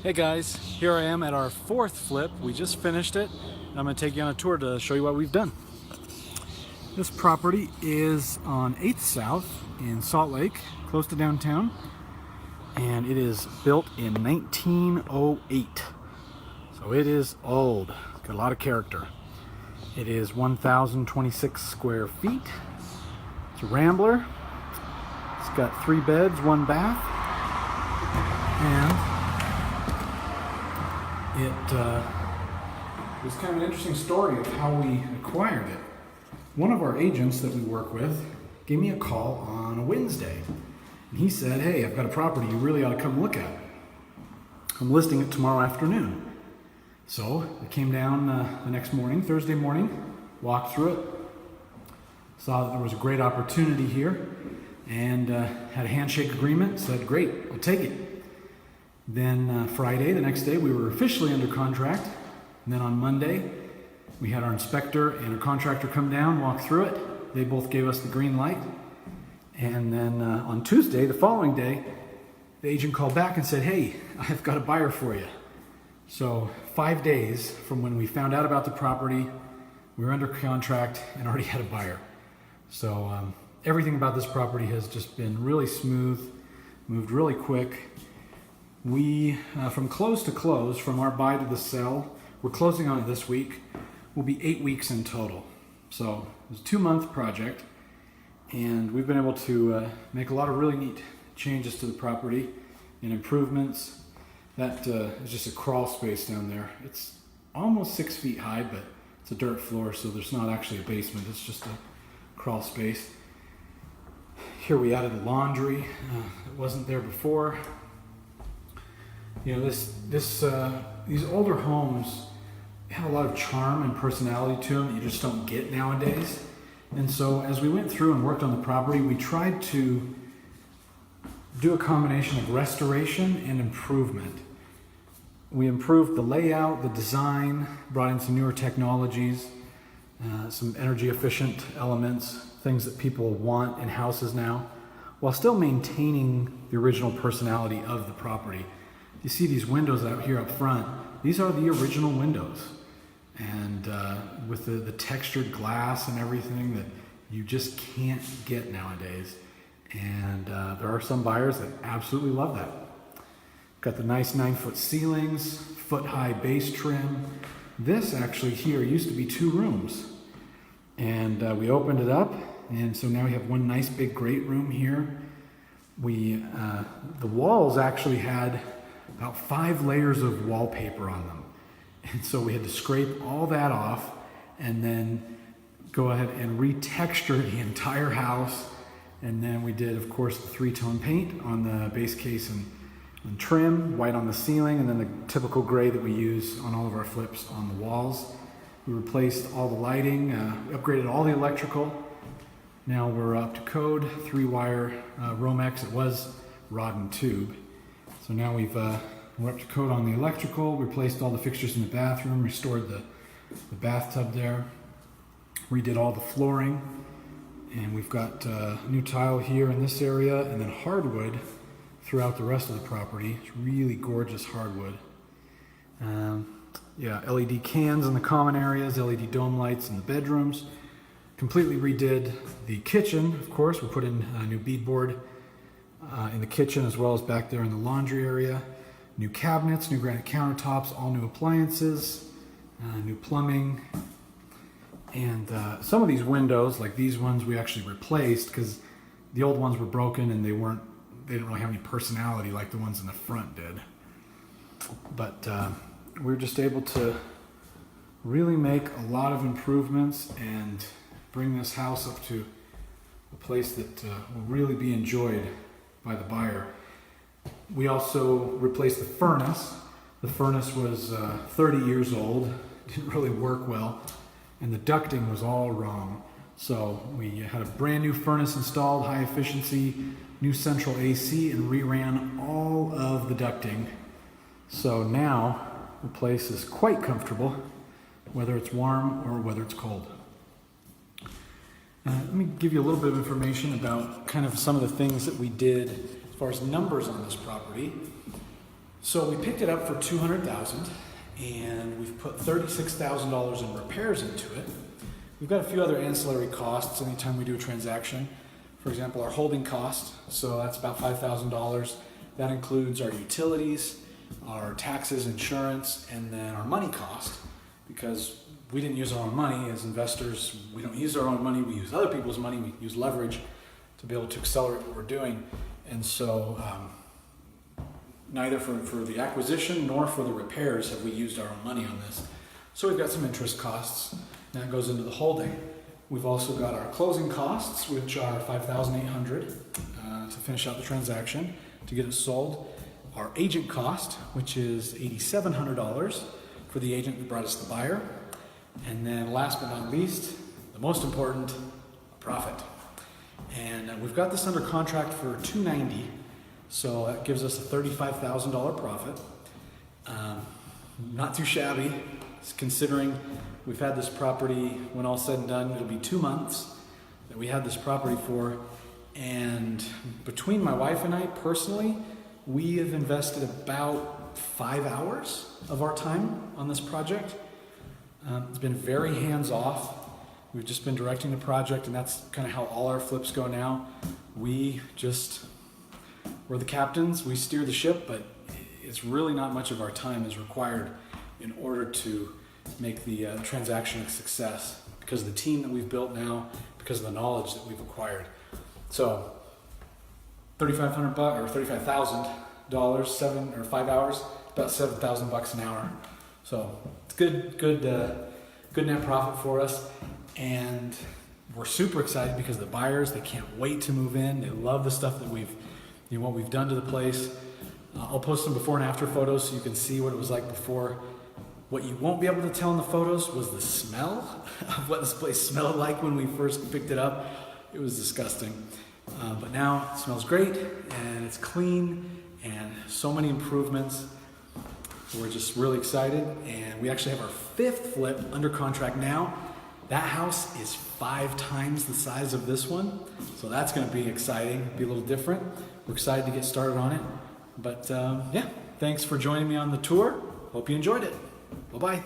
Hey guys, here I am at our fourth flip. We just finished it. I'm going to take you on a tour to show you what we've done. This property is on 8th South in Salt Lake, close to downtown, and it is built in 1908. So it is old. It's got a lot of character. It is 1,026 square feet. It's a rambler. It's got 3 beds, 1 bath, and it was kind of an interesting story of how we acquired it. One of our agents that we work with gave me a call on a Wednesday, and he said, "Hey, I've got a property you really ought to come look at. I'm listing it tomorrow afternoon." So I came down the next morning, Thursday morning, walked through it, saw that there was a great opportunity here, and had a handshake agreement, said, "Great, I'll take it." Then Friday, the next day, we were officially under contract. And then on Monday, we had our inspector and our contractor come down, walk through it. They both gave us the green light. And then on Tuesday, the following day, the agent called back and said, "Hey, I've got a buyer for you." So 5 days from when we found out about the property, we were under contract and already had a buyer. So everything about this property has just been really smooth, moved really quick. We, from close to close, from our buy to the sell, we're closing on it this week, will be 8 weeks in total. So it was a 2-month project, and we've been able to make a lot of really neat changes to the property and improvements. That is just a crawl space down there. It's almost 6 feet high, but it's a dirt floor, so there's not actually a basement. It's just a crawl space. Here we added a laundry. It wasn't there before. You know, these older homes have a lot of charm and personality to them that you just don't get nowadays. And so as we went through and worked on the property, we tried to do a combination of restoration and improvement. We improved the layout, the design, brought in some newer technologies, some energy efficient elements, things that people want in houses now, while still maintaining the original personality of the property. You see these windows out here up front. These are the original windows, and with the textured glass and everything that you just can't get nowadays. And there are some buyers that absolutely love that. Got the nice 9-foot ceilings, foot-high base trim. This actually here used to be 2 rooms, and we opened it up, and so now we have one nice big great room here. The walls actually had about 5 layers of wallpaper on them. And so we had to scrape all that off and then go ahead and retexture the entire house. And then we did, of course, the 3-tone paint on the base case and trim, white on the ceiling, and then the typical gray that we use on all of our flips on the walls. We replaced all the lighting, upgraded all the electrical. Now we're up to code, 3-wire Romex. It was rod and tube. So now we're up to code on the electrical, replaced all the fixtures in the bathroom, restored the bathtub there, redid all the flooring, and we've got new tile here in this area, and then hardwood throughout the rest of the property. It's really gorgeous hardwood. LED cans in the common areas, LED dome lights in the bedrooms. Completely redid the kitchen, of course. We put in a new beadboard in the kitchen as well as back there in the laundry area. New cabinets, new granite countertops, all new appliances, new plumbing. And some of these windows, like these ones, we actually replaced because the old ones were broken and they didn't really have any personality like the ones in the front did. But we were just able to really make a lot of improvements and bring this house up to a place that will really be enjoyed by the buyer. We also replaced the furnace. The furnace was 30 years old, didn't really work well, and the ducting was all wrong. So we had a brand new furnace installed, high efficiency, new central AC, and reran all of the ducting. So now the place is quite comfortable, whether it's warm or whether it's cold. Let me give you a little bit of information about kind of some of the things that we did as far as numbers on this property. So we picked it up for $200,000, and we've put $36,000 in repairs into it. We've got a few other ancillary costs anytime we do a transaction. For example, our holding cost, so that's about $5,000. That includes our utilities, our taxes, insurance, and then our money cost, because we didn't use our own money. As investors, we don't use our own money, we use other people's money, we use leverage to be able to accelerate what we're doing. And so neither for the acquisition nor for the repairs have we used our own money on this. So we've got some interest costs, and that goes into the holding. We've also got our closing costs, which are $5,800 to finish out the transaction, to get it sold. Our agent cost, which is $8,700 for the agent who brought us the buyer. And then last but not least, the most important, profit. And we've got this under contract for $290,000, so that gives us a $35,000 profit. Not too shabby, considering we've had this property, when all said and done, it'll be 2 months that we had this property for. And between my wife and I personally, we have invested about 5 hours of our time on this project. It's been very hands-off. We've just been directing the project, and that's kind of how all our flips go now. We're the captains, we steer the ship, but it's really not much of our time is required in order to make the transaction a success, because of the team that we've built now, because of the knowledge that we've acquired. So $3,500 or $35,000, 5 hours, about $7,000 an hour. So it's good net profit for us, and we're super excited because the buyers, they can't wait to move in. They love the stuff that what we've done to the place. I'll post some before and after photos so you can see what it was like before. What you won't be able to tell in the photos was the smell of what this place smelled like when we first picked it up. It was disgusting. But now it smells great, and it's clean, and so many improvements. We're just really excited, and we actually have our 5th flip under contract now. That house is 5 times the size of this one, so that's going to be exciting, be a little different. We're excited to get started on it. But yeah, thanks for joining me on the tour. Hope you enjoyed it. Bye-bye.